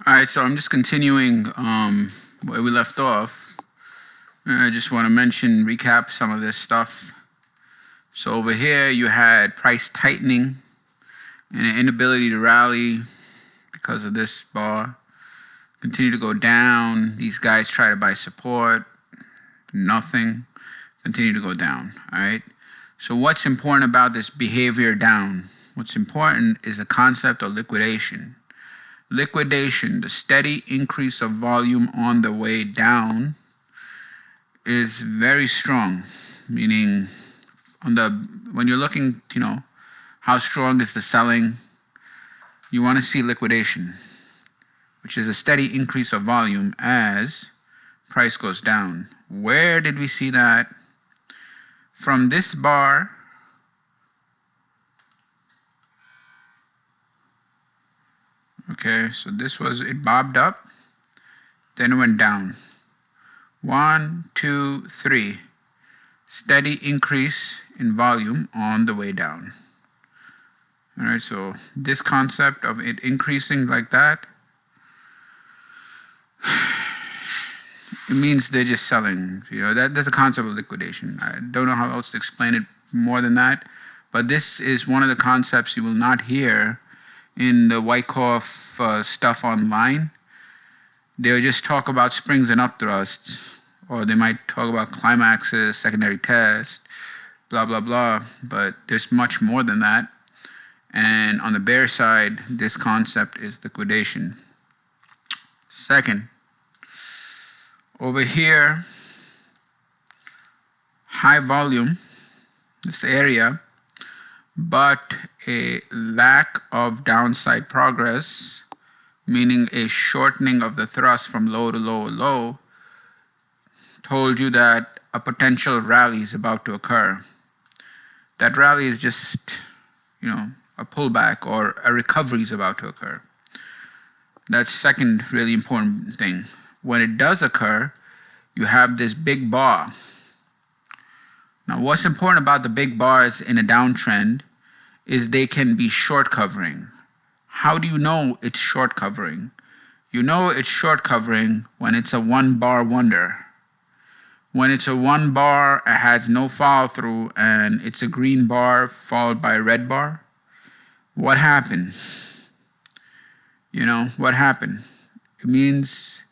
All right, so I'm just continuing where we left off. I just want to recap some of this stuff. So over here you had price tightening and an inability to rally because of this bar. Continue to go down. These guys try to buy support. Nothing. Continue to go down. All right. So what's important about this behavior down? What's important is the concept of liquidation. Liquidation, the steady increase of volume on the way down, is very strong. Meaning, when you're looking, how strong is the selling, you want to see liquidation, which is a steady increase of volume as price goes down. Where did we see that? From this bar okay, so this was, it bobbed up, then it went down. 1, 2, 3. Steady increase in volume on the way down. All right, so this concept of it increasing like that, it means they're just selling. That's the concept of liquidation. I don't know how else to explain it more than that, but this is one of the concepts you will not hear in the Wyckoff stuff online. They'll just talk about springs and upthrusts, or they might talk about climaxes, secondary test, blah, blah, blah, but there's much more than that. And on the bear side, this concept is liquidation. Second, over here, high volume, this area, but a lack of downside progress, meaning a shortening of the thrust from low to low, low, told you that a potential rally is about to occur. That rally is just, a pullback, or a recovery is about to occur. That's second really important thing. When it does occur, you have this big bar. Now, what's important about the big bars in a downtrend is they can be short covering. How do you know it's short covering? You know it's short covering when it's a 1 bar wonder. When it's a 1 bar, it has no follow through, and it's a green bar followed by a red bar. What happened? What happened? It means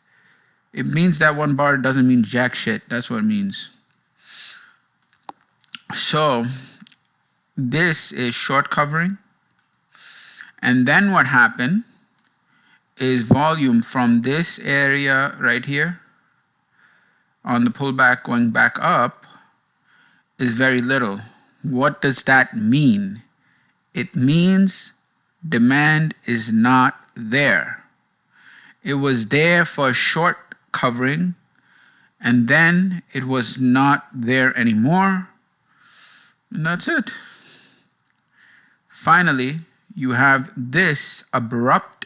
that 1 bar doesn't mean jack shit. That's what it means. So this is short covering. And then what happened is volume from this area right here on the pullback going back up is very little. What does that mean? It means demand is not there. It was there for short covering, and then it was not there anymore, and that's it. Finally, you have this abrupt,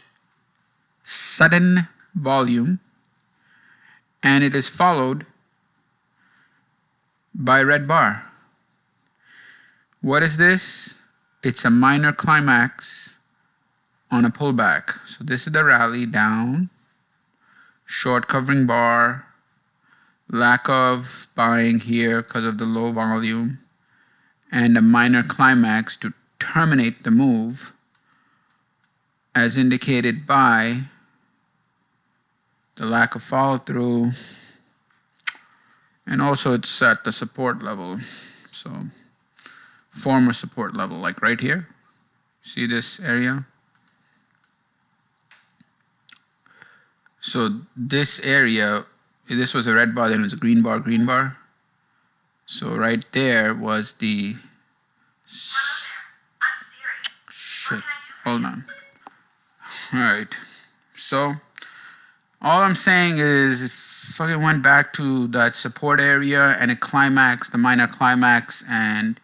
sudden volume, and it is followed by red bar. What is this? It's a minor climax on a pullback. So this is the rally down, short covering bar, lack of buying here because of the low volume, and a minor climax to terminate the move, as indicated by the lack of follow through, and also it's at the support level. So former support level, like right here. See this area? So this area, this was a red bar, then it was a green bar, green bar. So right there was the... Shit, hold on. Alright, so all I'm saying is it fucking went back to that support area and it climaxed, the minor climax, and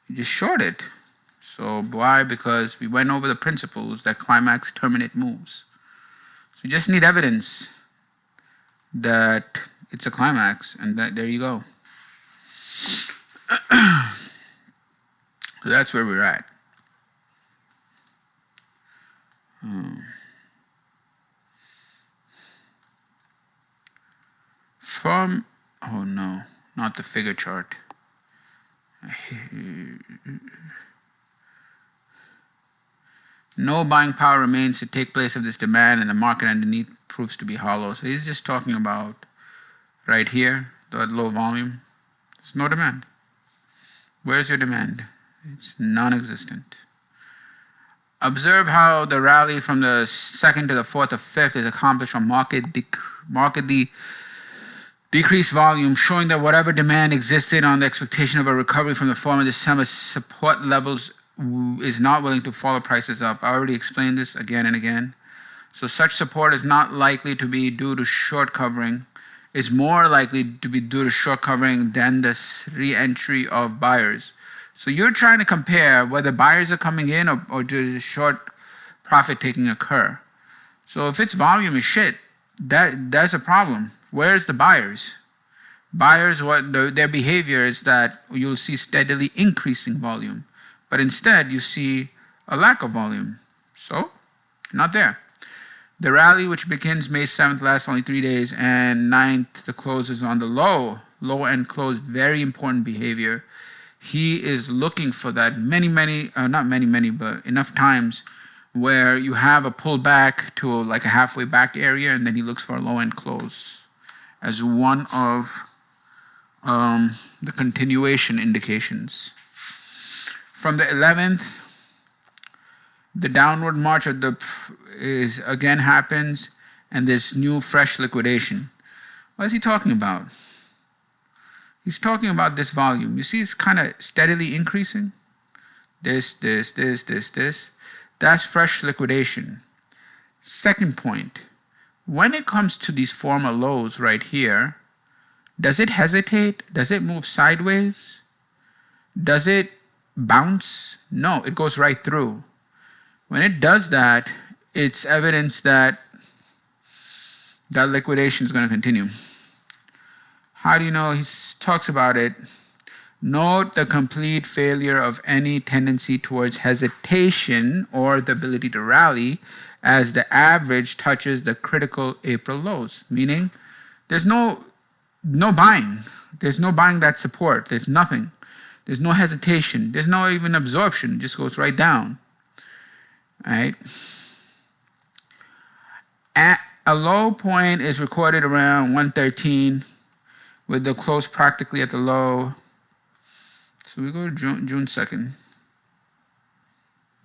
it just shorted. So why? Because we went over the principles that climax terminate moves. So you just need evidence that it's a climax, and there you go. So that's where we're at. oh no, not the figure chart. No buying power remains to take place of this demand, and the market underneath proves to be hollow. So he's just talking about right here, that low volume. There's no demand. Where's your demand? It's non-existent. Observe how the rally from the 2nd to the 4th or 5th is accomplished from markedly decreased volume, showing that whatever demand existed on the expectation of a recovery from the former December support levels is not willing to follow prices up. I already explained this again and again. So such support is not likely to be due to short covering. It's more likely to be due to short covering than the re-entry of buyers. So you're trying to compare whether buyers are coming in or does short profit taking occur. So if its volume is shit, that's a problem. Where's the buyers? Buyers, their behavior is that you'll see steadily increasing volume, but instead you see a lack of volume. So, not there. The rally, which begins May 7th, lasts only 3 days, and 9th, the close is on the low end close, very important behavior. He is looking for that not many, but enough times where you have a pullback to like a halfway back area, and then he looks for a low end close as one of the continuation indications. From the 11th, the downward march of again happens, and there's new fresh liquidation. What is he talking about? He's talking about this volume. You see, it's kind of steadily increasing. This. That's fresh liquidation. Second point, when it comes to these former lows right here, does it hesitate? Does it move sideways? Does it bounce? No, it goes right through. When it does that, it's evidence that that liquidation is going to continue. How do you know? He talks about it. Note the complete failure of any tendency towards hesitation or the ability to rally as the average touches the critical April lows, meaning there's no buying. There's no buying that support. There's nothing. There's no hesitation. There's no even absorption. It just goes right down. All right. A low point is recorded around 113 with the close practically at the low. So we go to June 2nd.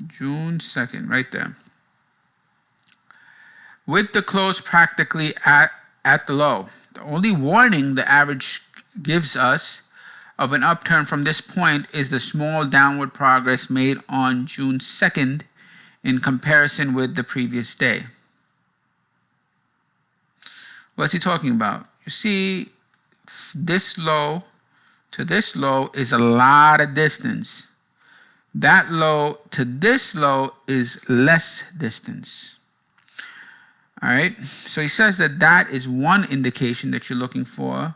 June 2nd, right there. With the close practically at the low. The only warning the average gives us of an upturn from this point is the small downward progress made on June 2nd in comparison with the previous day. What's he talking about? You see, this low to this low is a lot of distance. That low to this low is less distance. All right, so he says that is one indication that you're looking for.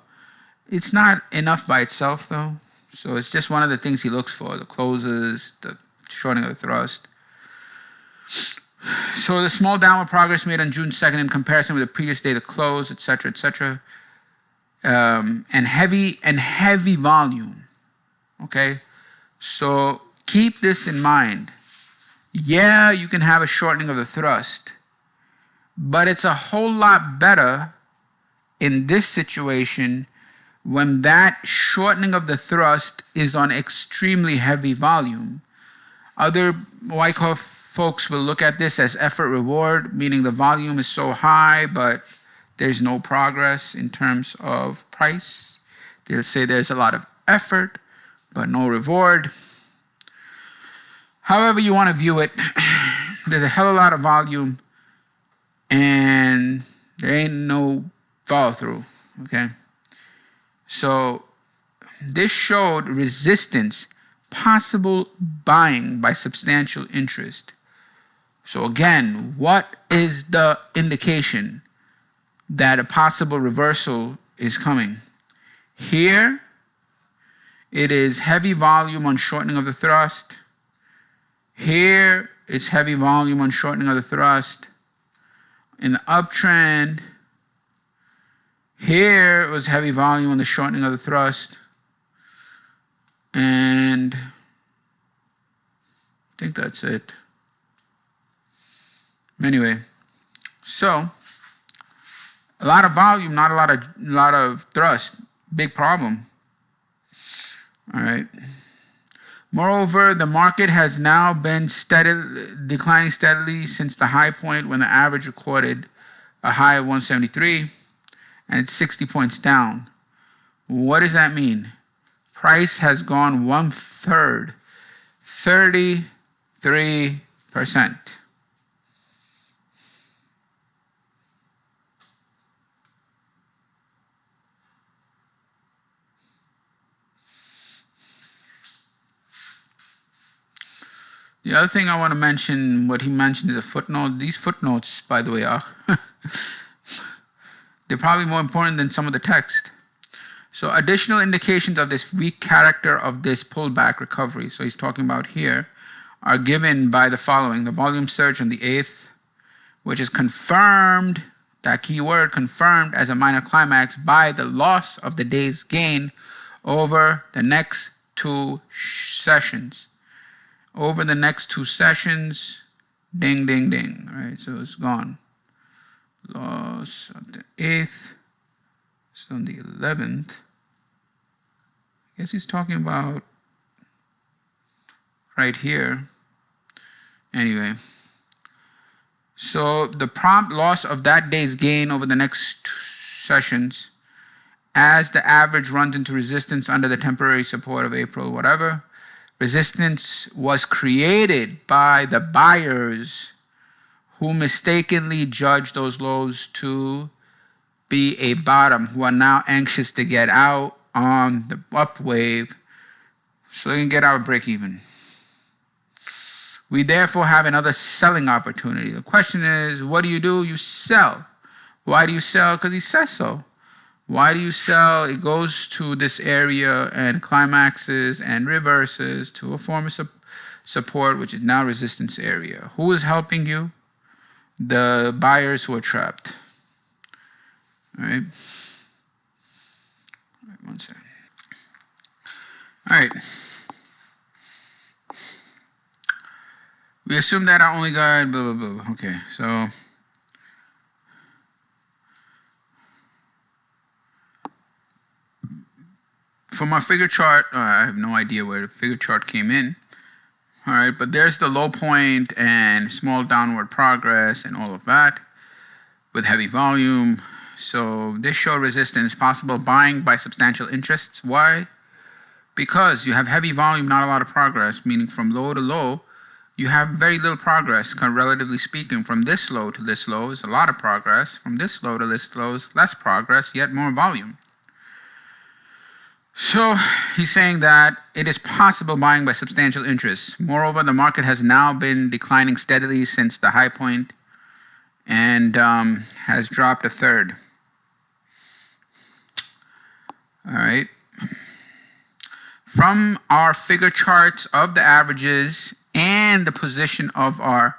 It's not enough by itself though. So it's just one of the things he looks for, the closes, the shortening of the thrust. So the small downward progress made on June 2nd in comparison with the previous day, the close, etc., etc. And heavy volume. Okay, so keep this in mind. Yeah, you can have a shortening of the thrust, but it's a whole lot better in this situation when that shortening of the thrust is on extremely heavy volume. Other Wyckoff folks will look at this as effort reward, meaning the volume is so high, but there's no progress in terms of price. They'll say there's a lot of effort, but no reward. However you want to view it, there's a hell of a lot of volume, and there ain't no follow through, okay? So this showed resistance, possible buying by substantial interest. So again, what is the indication that a possible reversal is coming? Here, it is heavy volume on shortening of the thrust. Here, it's heavy volume on shortening of the thrust. In the uptrend, Here it was heavy volume on the shortening of the thrust. And I think that's it. Anyway, so a lot of volume, not a lot of thrust. Big problem. All right. Moreover, the market has now been declining steadily since the high point when the average recorded a high of 173, and it's 60 points down. What does that mean? Price has gone 1/3, 33%. The other thing I want to mention, what he mentioned is a footnote. These footnotes, by the way, are they're probably more important than some of the text. So additional indications of this weak character of this pullback recovery, so he's talking about here, are given by the following. The volume surge on the 8th, which is confirmed, that key word, confirmed as a minor climax by the loss of the day's gain over the next 2 sessions. Over the next 2 sessions, ding, ding, ding, right? So it's gone. Loss of the 8th. So on the 11th, I guess he's talking about right here. Anyway, so the prompt loss of that day's gain over the next 2 sessions as the average runs into resistance under the temporary support of April, whatever. Resistance was created by the buyers who mistakenly judged those lows to be a bottom, who are now anxious to get out on the up wave so they can get out break even. We therefore have another selling opportunity. The question is, what do? You sell. Why do you sell? Because he says so. Why do you sell? It goes to this area and climaxes and reverses to a form of support, which is now resistance area. Who is helping you? The buyers who are trapped. All right. All right, 1 second. All right. We assume that our only guide, blah, blah, blah. Okay, so from our figure chart, I have no idea where the figure chart came in. All right, but there's the low point and small downward progress and all of that with heavy volume. So this showed resistance, possible buying by substantial interests. Why? Because you have heavy volume, not a lot of progress, meaning from low to low, you have very little progress, relatively speaking. From this low to this low is a lot of progress. From this low to this low is less progress, yet more volume. So he's saying that it is possible buying by substantial interest. Moreover, the market has now been declining steadily since the high point and has dropped 1/3. All right. From our figure charts of the averages and the position of our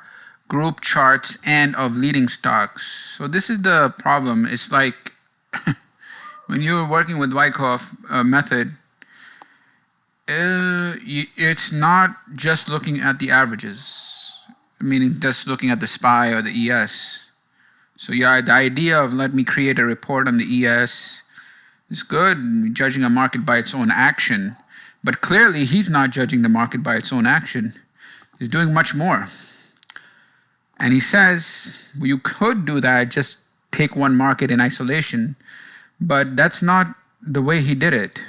group charts and of leading stocks. So this is the problem. It's like when you're working with Wyckoff method, it's not just looking at the averages, meaning just looking at the SPY or the ES. So yeah, the idea of let me create a report on the ES is good, judging a market by its own action. But clearly, he's not judging the market by its own action. He's doing much more. And he says, well, you could do that, just take one market in isolation. But that's not the way he did it.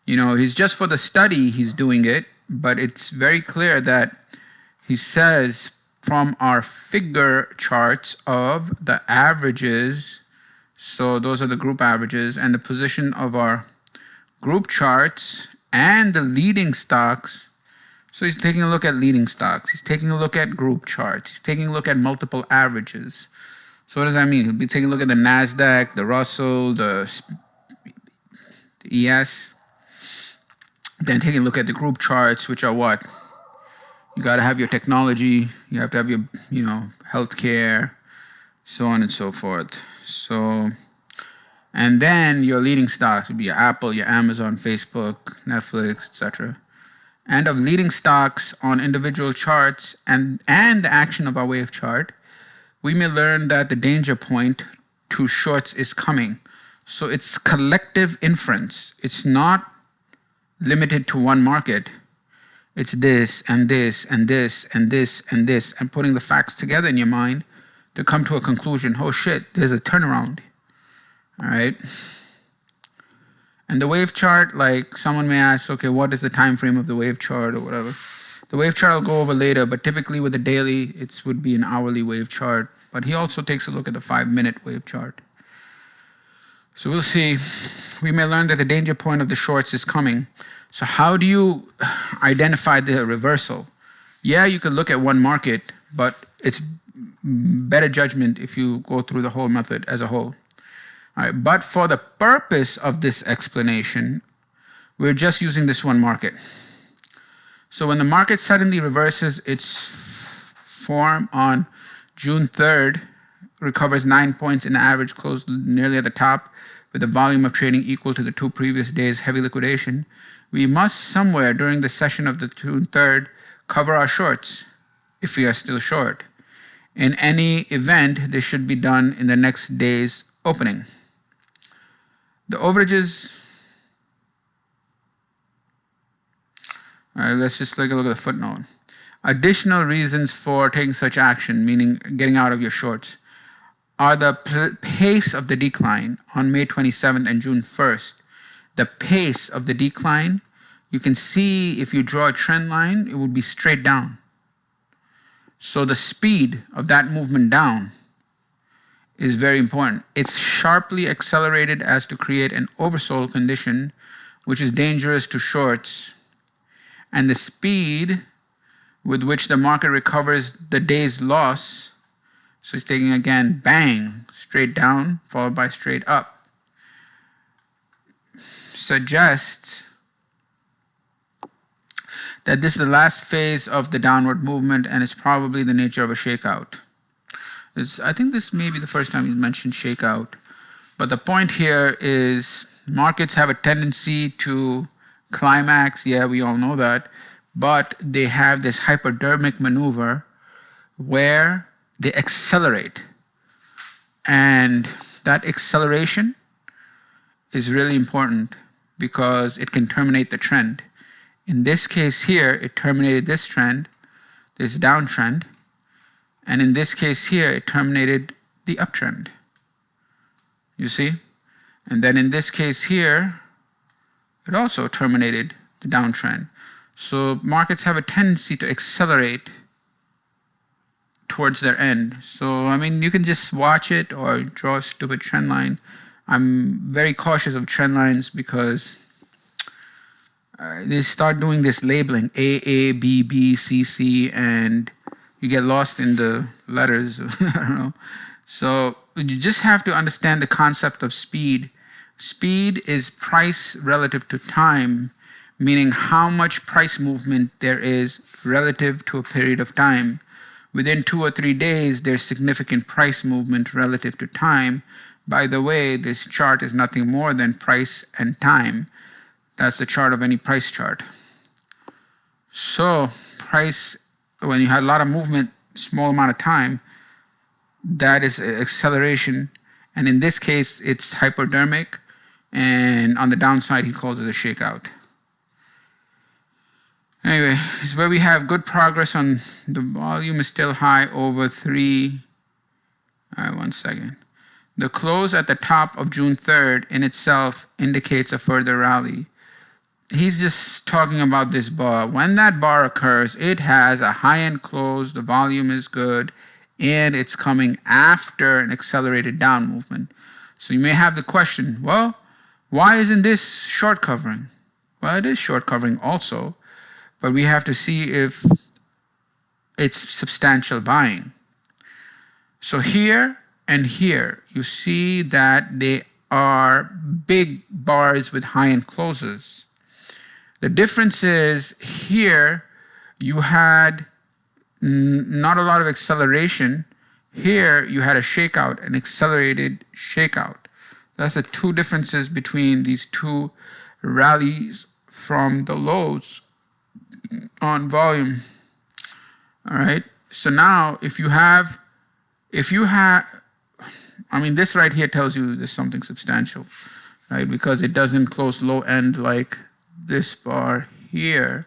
You know, he's just for the study, he's doing it. But it's very clear that he says from our figure charts of the averages, so those are the group averages, and the position of our group charts and the leading stocks. So he's taking a look at leading stocks. He's taking a look at group charts. He's taking a look at multiple averages. So what does that mean? He'll be taking a look at the NASDAQ, the Russell, the ES. Then taking a look at the group charts, which are what? You got to have your technology. You have to have your, healthcare, so on and so forth. So And then your leading stocks would be your Apple, your Amazon, Facebook, Netflix, etc. And of leading stocks on individual charts and the action of our wave chart, we may learn that the danger point to shorts is coming. So it's collective inference. It's not limited to one market. It's this and this and this and this and this, and putting the facts together in your mind to come to a conclusion. Oh shit, there's a turnaround. All right. And the wave chart, like someone may ask, okay, what is the time frame of the wave chart or whatever? The wave chart I'll go over later, but typically with the daily, it would be an hourly wave chart. But he also takes a look at the 5-minute wave chart. So we'll see. We may learn that the danger point of the shorts is coming. So how do you identify the reversal? Yeah, you could look at one market, but it's better judgment if you go through the whole method as a whole. All right, but for the purpose of this explanation, we're just using this one market. So when the market suddenly reverses its form on June 3rd, recovers 9 points in the average, closed nearly at the top with a volume of trading equal to the 2 previous days' heavy liquidation, we must somewhere during the session of the June 3rd cover our shorts if we are still short. In any event, this should be done in the next day's opening. The overages. All right, let's just take a look at the footnote. Additional reasons for taking such action, meaning getting out of your shorts, are the pace of the decline on May 27th and June 1st. The pace of the decline, you can see if you draw a trend line, it would be straight down. So the speed of that movement down is very important. It's sharply accelerated as to create an oversold condition, which is dangerous to shorts. And the speed with which the market recovers the day's loss, so it's taking again, bang, straight down, followed by straight up, suggests that this is the last phase of the downward movement, and it's probably the nature of a shakeout. I think this may be the first time you mentioned shakeout, but the point here is markets have a tendency to climax, yeah, we all know that, but they have this hypodermic maneuver where they accelerate. And that acceleration is really important because it can terminate the trend. In this case here, it terminated this trend, this downtrend, and in this case here, it terminated the uptrend. You see? And then in this case here, it also terminated the downtrend. So markets have a tendency to accelerate towards their end. So, I mean, you can just watch it or draw a stupid trend line. I'm very cautious of trend lines because they start doing this labeling, A, B, B, C, C, and you get lost in the letters. I don't know. So you just have to understand the concept of speed. Speed is price relative to time, meaning how much price movement there is relative to a period of time. Within 2 or 3 days, there's significant price movement relative to time. By the way, this chart is nothing more than price and time. That's the chart of any price chart. So price, when you have a lot of movement, small amount of time, that is acceleration. And in this case, it's hypodermic. And on the downside, he calls it a shakeout. Anyway, it's where we have good progress on the volume is still high over 3. All right, 1 second. The close at the top of June 3rd in itself indicates a further rally. He's just talking about this bar. When that bar occurs, it has a high-end close, the volume is good, and it's coming after an accelerated down movement. So you may have the question, well, why isn't this short covering? Well, it is short covering also, but we have to see if it's substantial buying. So here and here, you see that they are big bars with high-end closes. The difference is here you had not a lot of acceleration. Here you had a shakeout, an accelerated shakeout. That's the two differences between these two rallies from the lows on volume. All right. So now if you have, I mean, this right here tells you there's something substantial, right? Because it doesn't close low end like this bar here.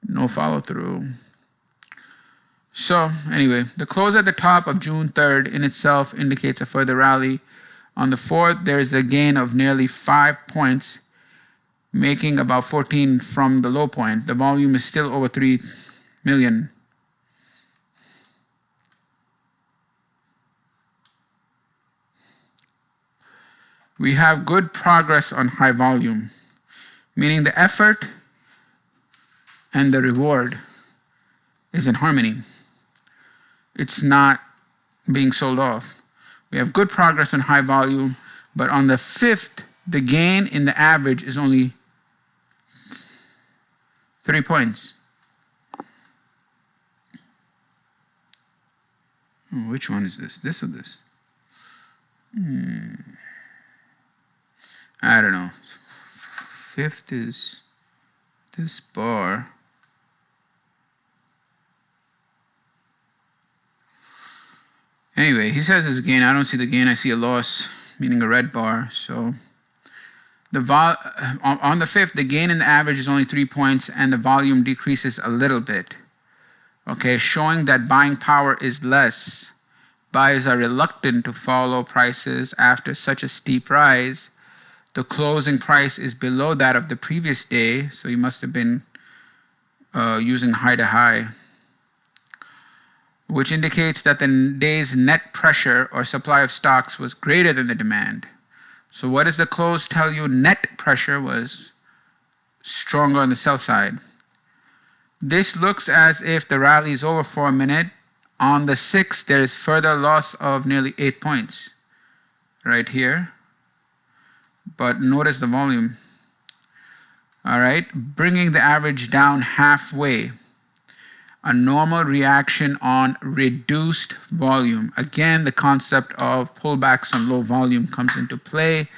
No follow through. So anyway, the close at the top of June 3rd in itself indicates a further rally. On the 4th, there is a gain of nearly 5 points, making about 14 from the low point. The volume is still over 3 million. We have good progress on high volume, meaning the effort and the reward is in harmony. It's not being sold off. We have good progress on high volume, but on the 5th, the gain in the average is only 3 points. Oh, which one is this? This or this? I don't know. 5th is this bar. Anyway, he says it's a gain. I don't see the gain. I see a loss, meaning a red bar. So on the 5th, the gain in the average is only 3 points, and the volume decreases a little bit. Okay, showing that buying power is less. Buyers are reluctant to follow prices after such a steep rise. The closing price is below that of the previous day, so you must have been using high to high, which indicates that the day's net pressure or supply of stocks was greater than the demand. So what does the close tell you? Net pressure was stronger on the sell side. This looks as if the rally is over for a minute. On the 6th, there is further loss of nearly 8 points right here. But notice the volume. All right, bringing the average down halfway. A normal reaction on reduced volume. Again, the concept of pullbacks on low volume comes into play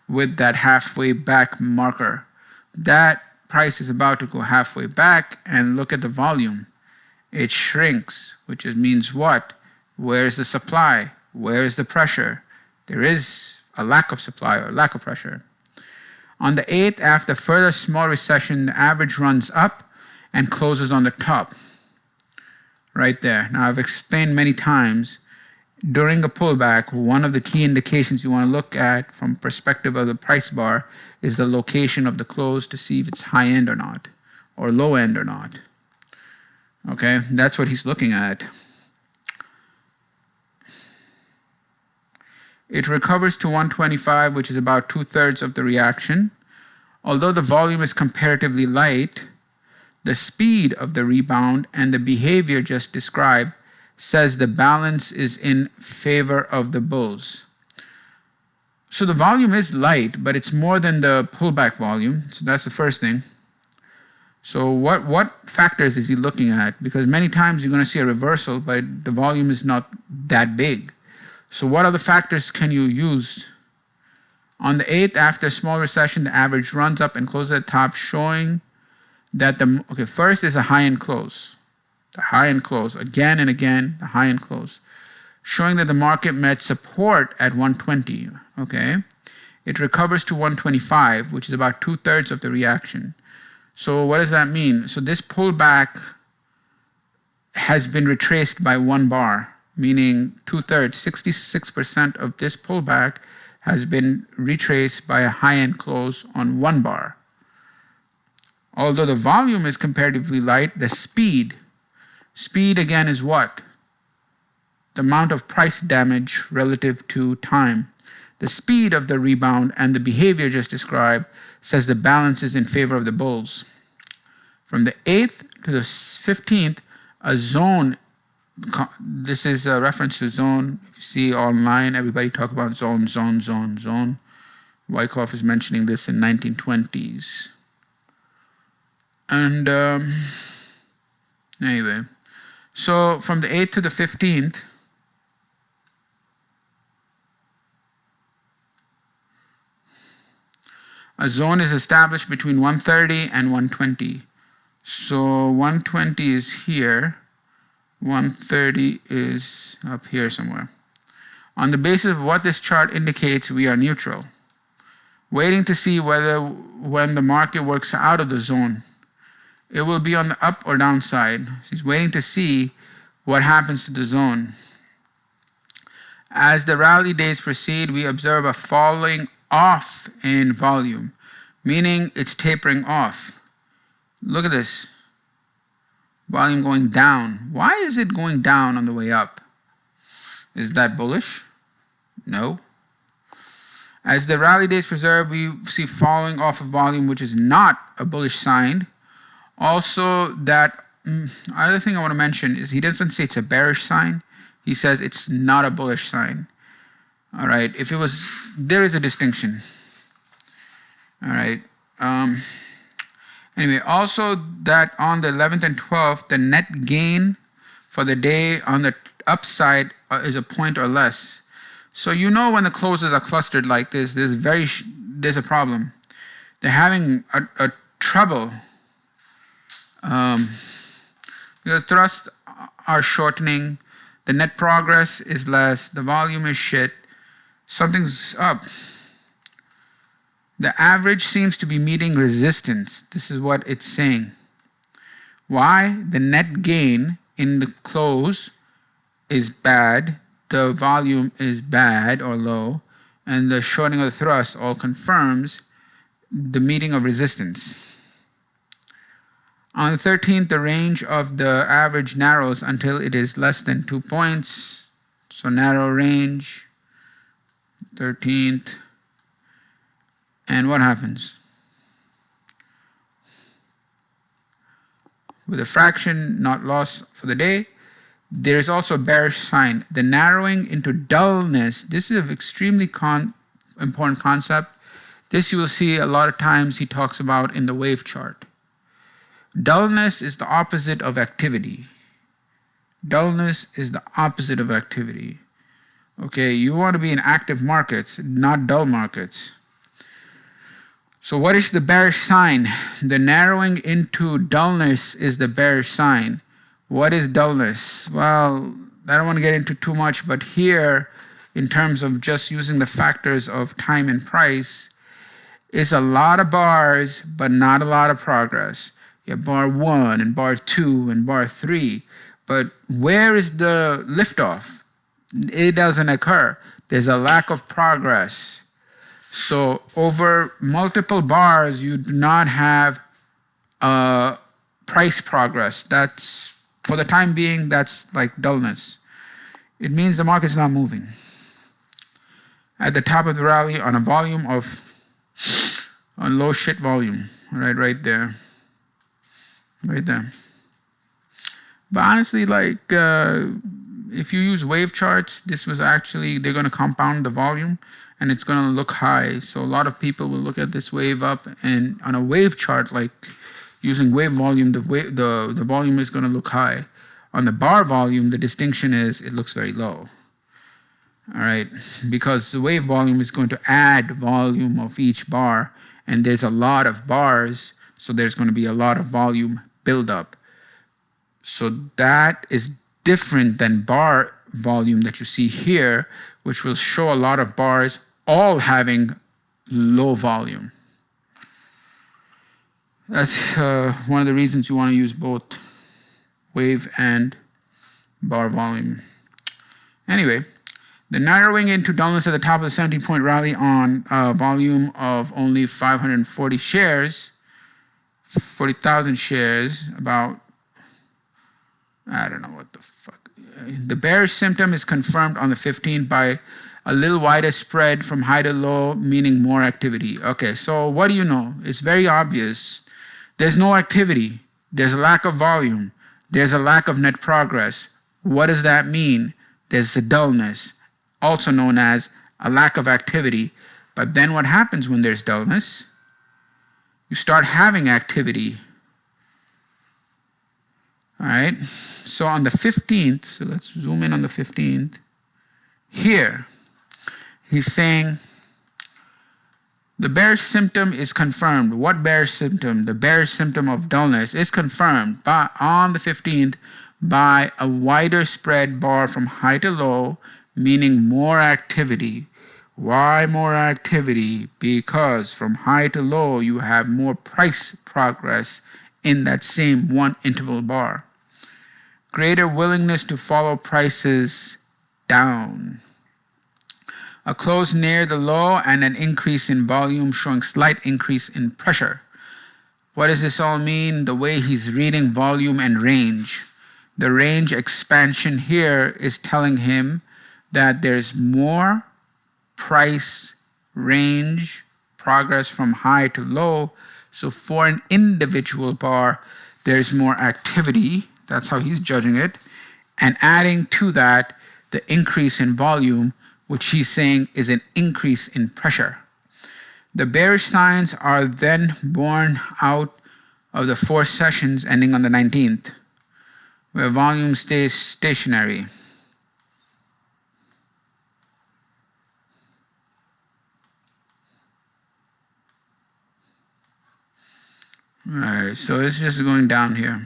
with that halfway back marker. That price is about to go halfway back, and look at the volume. It shrinks, which means what? Where is the supply? Where is the pressure? There is a lack of supply or lack of pressure. On the 8th, after further small recession, the average runs up and closes on the top. Right there. Now, I've explained many times, during a pullback, one of the key indications you want to look at from perspective of the price bar is the location of the close to see if it's high end or not, or low end or not. Okay, that's what he's looking at. It recovers to 125, which is about 2/3 of the reaction. Although the volume is comparatively light, the speed of the rebound and the behavior just described says the balance is in favor of the bulls. So the volume is light, but it's more than the pullback volume. So that's the first thing. So what factors is he looking at? Because many times you're going to see a reversal, but the volume is not that big. So what other factors can you use? On the 8th, after a small recession, the average runs up and closes at the top, showing that first is a high-end close. The high-end close, again and again, the high-end close, showing that the market met support at 120, okay? It recovers to 125, which is about 2/3 of the reaction. So what does that mean? So this pullback has been retraced by 1 bar, meaning 2/3, 66% of this pullback has been retraced by a high-end close on 1 bar. Although the volume is comparatively light, the speed again is what? The amount of price damage relative to time. The speed of the rebound and the behavior just described says the balance is in favor of the bulls. From the 8th to the 15th, a zone, this is a reference to zone. If you see online, everybody talk about zone, zone, zone, zone. Wyckoff is mentioning this in 1920s. And anyway, so from the 8th to the 15th, A zone is established between 130 and 120. So 120 is here, 130 is up here somewhere. On the basis of what this chart indicates, we are neutral, waiting to see when the market works out of the zone, it will be on the up or down side. So he's waiting to see what happens to the zone. As the rally days proceed, we observe a falling off in volume, meaning it's tapering off. Look at this. Volume going down. Why is it going down on the way up? Is that bullish? No. As the rally days preserve, we see falling off of volume, which is not a bullish sign. Also, that other thing I want to mention is he doesn't say it's a bearish sign. He says it's not a bullish sign. All right. If it was, there is a distinction. All right. Anyway, also that on the 11th and 12th, the net gain for the day on the upside is a point or less. So you know when the closes are clustered like this, there's a problem. They're having a trouble. The thrusts are shortening. The net progress is less. The volume is shit. Something's up. The average seems to be meeting resistance. This is what it's saying. Why? The net gain in the close is bad. The volume is bad or low. And the shortening of the thrust all confirms the meeting of resistance. On the 13th, the range of the average narrows until it is less than 2 points. So narrow range, 13th. And what happens? With a fraction not lost for the day, there is also a bearish sign. The narrowing into dullness. This is an extremely important concept. This you will see a lot of times he talks about in the wave chart. Dullness is the opposite of activity. Dullness is the opposite of activity. Okay, you want to be in active markets, not dull markets. So what is the bearish sign? The narrowing into dullness is the bearish sign. What is dullness? Well, I don't want to get into too much, but here, in terms of just using the factors of time and price, it's a lot of bars, but not a lot of progress. You have bar 1 and bar 2 and bar 3. But where is the liftoff? It doesn't occur. There's a lack of progress. So over multiple bars, you do not have price progress. That's, for the time being, that's like dullness. It means the market's not moving. At the top of the rally on a volume of, on low shit volume, right there. Right there. But honestly, like, if you use wave charts, this was actually, they're going to compound the volume and it's going to look high. So a lot of people will look at this wave up, and on a wave chart, like using wave volume, the volume is going to look high. On the bar volume, the distinction is it looks very low. All right, because the wave volume is going to add volume of each bar, and there's a lot of bars, so there's going to be a lot of volume buildup. So that is different than bar volume that you see here, which will show a lot of bars all having low volume. That's one of the reasons you want to use both wave and bar volume. Anyway, the narrowing into dullness at the top of the 17-point rally on a volume of only 540 shares, 40,000 shares, about, I don't know what the fuck. The bearish symptom is confirmed on the 15th by a little wider spread from high to low, meaning more activity. Okay, so what do you know? It's very obvious. There's no activity. There's a lack of volume. There's a lack of net progress. What does that mean? There's a dullness, also known as a lack of activity. But then what happens when there's dullness? You start having activity. All right, so on the 15th, so let's zoom in on the 15th. Here, he's saying The bearish symptom is confirmed. What bearish symptom? The bearish symptom of dullness is confirmed on the 15th by a wider spread bar from high to low, meaning more activity. Why more activity? Because from high to low, you have more price progress in that same one interval bar. Greater willingness to follow prices down. A close near the low and an increase in volume showing slight increase in pressure. What does this all mean? The way he's reading volume and range. The range expansion here is telling him that there's more price range progress from high to low. So for an individual bar, there's more activity. That's how he's judging it. And adding to that, the increase in volume, which he's saying is an increase in pressure. The bearish signs are then born out of the 4 sessions ending on the 19th, where volume stays stationary. Alright, so it's just going down here.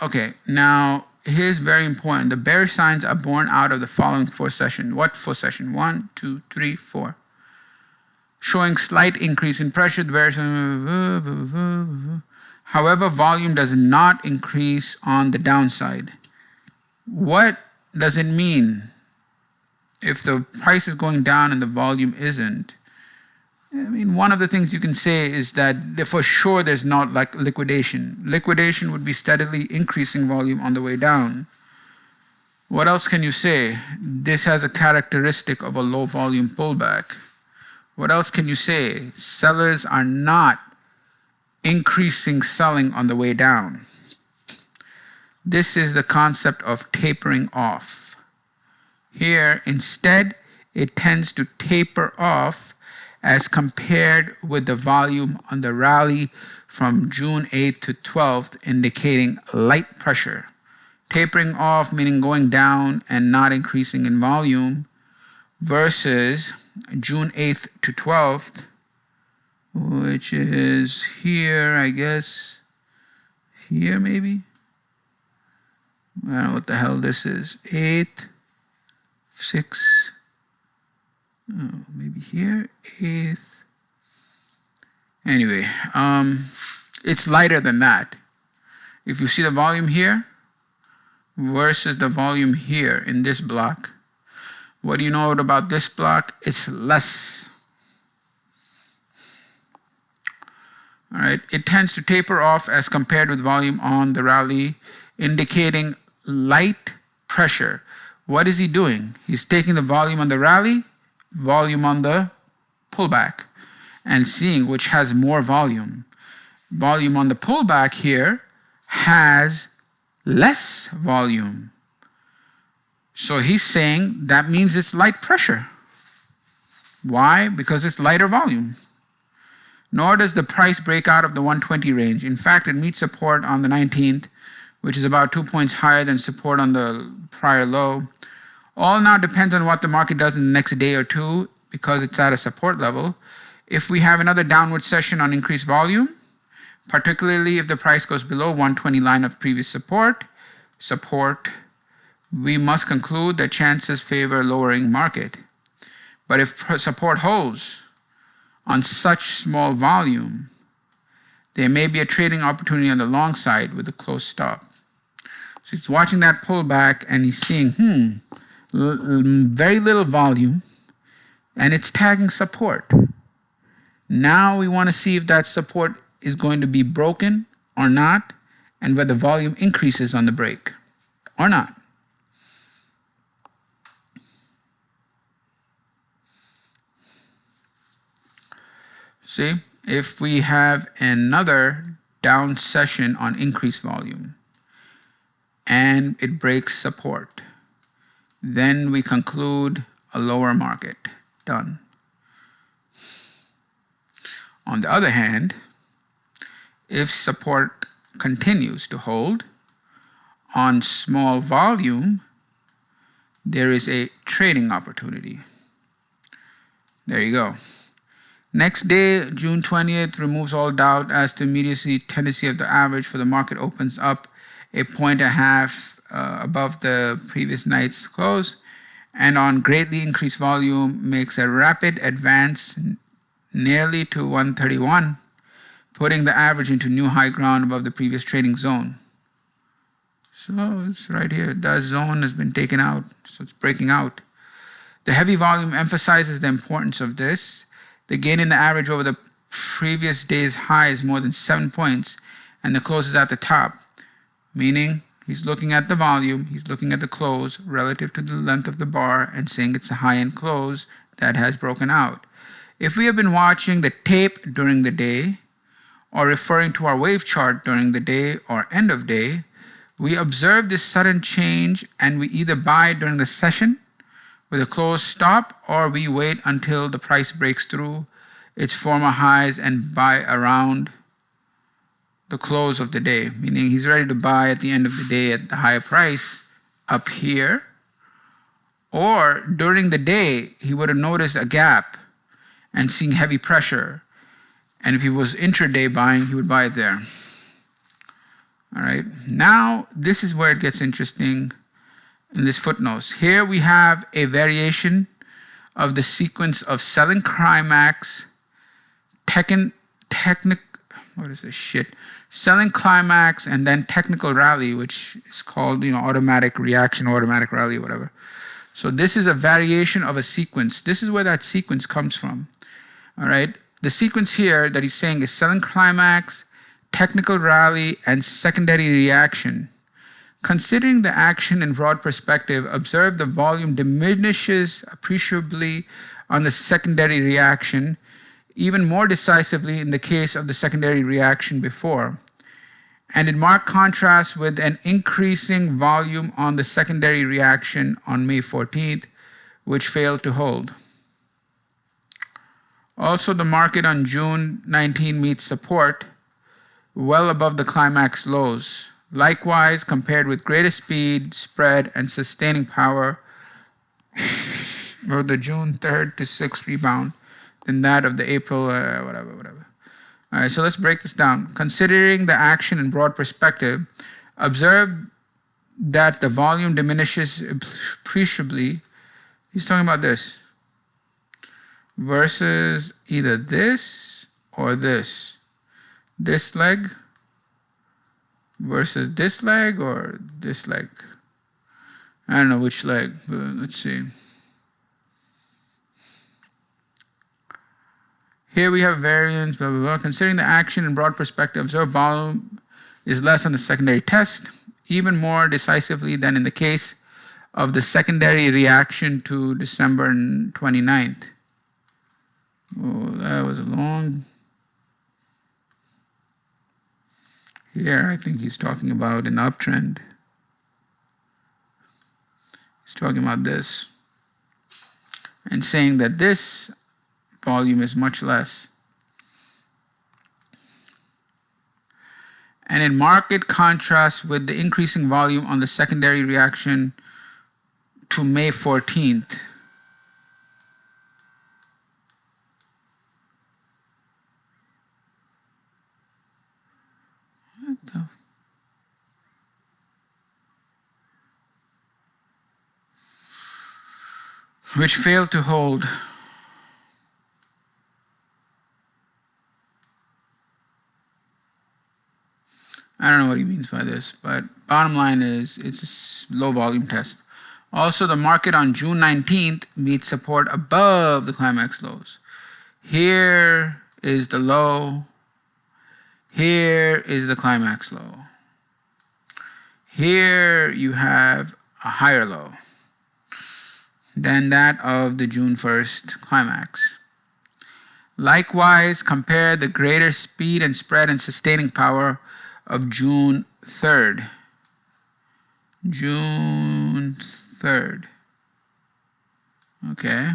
Okay, now here's very important. The bearish signs are born out of the following 4 sessions. What 4 sessions? 1, 2, 3, 4. Showing slight increase in pressure. The bearish, however, volume does not increase on the downside. What does it mean if the price is going down and the volume isn't? I mean, one of the things you can say is that for sure there's not like liquidation. Liquidation would be steadily increasing volume on the way down. What else can you say? This has a characteristic of a low volume pullback. What else can you say? Sellers are not increasing selling on the way down. This is the concept of tapering off. Here, instead, it tends to taper off as compared with the volume on the rally from June 8th to 12th, indicating light pressure. Tapering off meaning going down and not increasing in volume, versus June 8th to 12th, which is here, I guess, here maybe? I don't know what the hell this is. 8, 6, oh, maybe here, 8th. Anyway, it's lighter than that. If you see the volume here versus the volume here in this block, what do you know about this block? It's less. All right, it tends to taper off as compared with volume on the rally, indicating light pressure. What is he doing? He's taking the volume on the rally, volume on the pullback, and seeing which has more volume. Volume on the pullback here has less volume. So he's saying that means it's light pressure. Why? Because it's lighter volume. Nor does the price break out of the 120 range. In fact, it meets support on the 19th, which is about 2 points higher than support on the prior low. All now depends on what the market does in the next day or two, because it's at a support level. If we have another downward session on increased volume, particularly if the price goes below 120 line of previous support, we must conclude that chances favor lowering market. But if support holds on such small volume, there may be a trading opportunity on the long side with a close stop. So he's watching that pullback and he's seeing, very little volume, and it's tagging support. Now we want to see if that support is going to be broken or not, and whether volume increases on the break or not. See, if we have another down session on increased volume and it breaks support, then we conclude a lower market. Done. On the other hand, if support continues to hold on small volume, there is a trading opportunity. There you go. Next day, June 20th, removes all doubt as to immediacy tendency of the average for the market opens up a point and a half above the previous night's close, and on greatly increased volume makes a rapid advance nearly to 131, putting the average into new high ground above the previous trading zone. So it's right here. That zone has been taken out, so it's breaking out. The heavy volume emphasizes the importance of this. The gain in the average over the previous day's high is more than 7 points, and the close is at the top, meaning he's looking at the volume, he's looking at the close relative to the length of the bar and saying it's a high-end close that has broken out. If we have been watching the tape during the day or referring to our wave chart during the day or end of day, we observe this sudden change and we either buy during the session with a close stop, or we wait until the price breaks through its former highs and buy around the close of the day, meaning he's ready to buy at the end of the day at the higher price up here. Or during the day, he would have noticed a gap and seeing heavy pressure. And if he was intraday buying, he would buy it there. All right, now this is where it gets interesting in this footnotes. Here we have a variation of the sequence of selling climax, selling climax, and then technical rally, which is called, automatic reaction, automatic rally, whatever. So this is a variation of a sequence. This is where that sequence comes from. All right, the sequence here that he's saying is selling climax, technical rally, and secondary reaction. Considering the action in broad perspective, observe the volume diminishes appreciably on the secondary reaction, even more decisively in the case of the secondary reaction before, and in marked contrast with an increasing volume on the secondary reaction on May 14th, which failed to hold. Also, the market on June 19 meets support well above the climax lows. Likewise, compared with greater speed, spread, and sustaining power of the June 3rd to 6th rebound than that of the April, whatever. All right, so let's break this down. Considering the action in broad perspective, observe that the volume diminishes appreciably. He's talking about this versus either this or this. This leg versus this leg or this leg. I don't know which leg, but let's see. Here we have variance, blah, blah, blah. Considering the action in broad perspective, observed volume is less on the secondary test, even more decisively than in the case of the secondary reaction to December 29th. Oh, that was a long... Here, I think he's talking about an uptrend. He's talking about this and saying that this volume is much less. And in marked contrast with the increasing volume on the secondary reaction to May 14th. Which failed to hold. I don't know what he means by this, but bottom line is it's a low volume test. Also, the market on June 19th meets support above the climax lows. Here is the low. Here is the climax low. Here you have a higher low than that of the June 1st climax. Likewise, compare the greater speed and spread and sustaining power of June 3rd. June 3rd. Okay.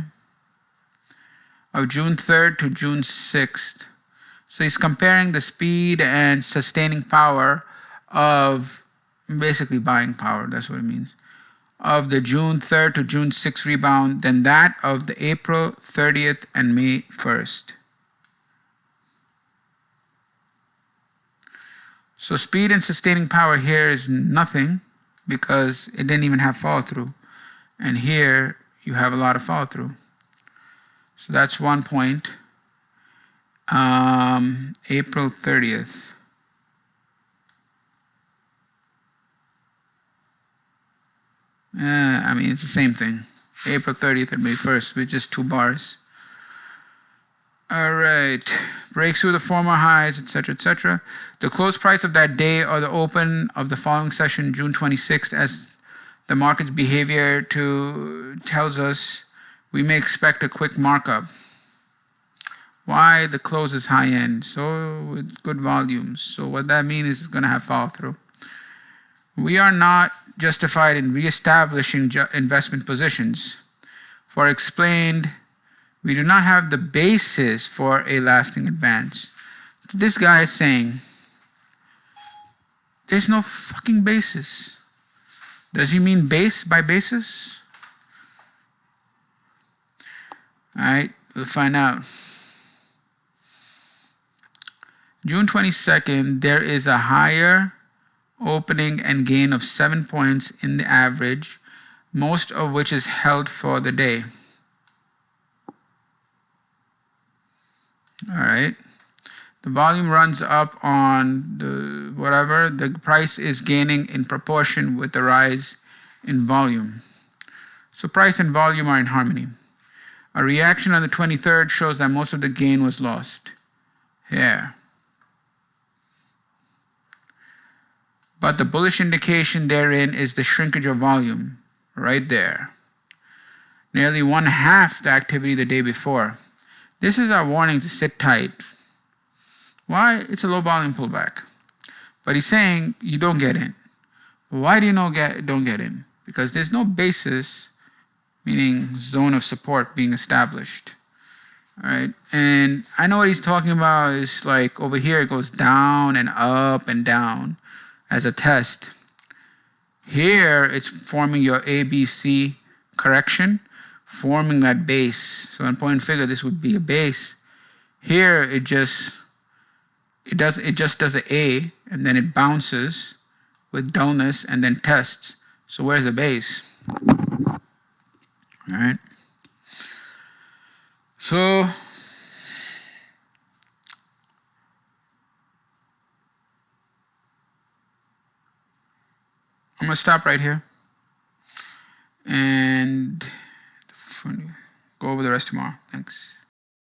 Of June 3rd to June 6th. So he's comparing the speed and sustaining power of basically buying power. That's what it means. of the June 3rd to June 6th rebound than that of the April 30th and May 1st. So speed and sustaining power here is nothing because it didn't even have follow through. And here you have a lot of follow through. So that's 1 point. April 30th. I mean, it's the same thing. April 30th and May 1st with just 2 bars. All right. Breaks through the former highs, etc., etc. The close price of that day or the open of the following session, June 26th, as the market's behavior tells us we may expect a quick markup. Why? The close is high end, so with good volumes. So what that means is it's going to have follow through. We are not justified in reestablishing investment positions. For explained, we do not have the basis for a lasting advance. This guy is saying there's no fucking basis. Does he mean base by basis? Alright, we'll find out. June 22nd, there is a higher opening and gain of 7 points in the average, most of which is held for the day. Alright. The volume runs up on the whatever. The price is gaining in proportion with the rise in volume. So price and volume are in harmony. A reaction on the 23rd shows that most of the gain was lost. Here. But the bullish indication therein is the shrinkage of volume, right there. Nearly 1/2 the activity the day before. This is our warning to sit tight. Why? It's a low volume pullback. But he's saying you don't get in. Why do you don't get in? Because there's no basis, meaning zone of support being established. All right, and I know what he's talking about is like over here it goes down and up and down as a test. Here it's forming your ABC correction, forming that base. So in point and figure this would be a base. Here it just does an A and then it bounces with dullness and then tests. So where's the base? All right. So I'm going to stop right here and go over the rest tomorrow. Thanks.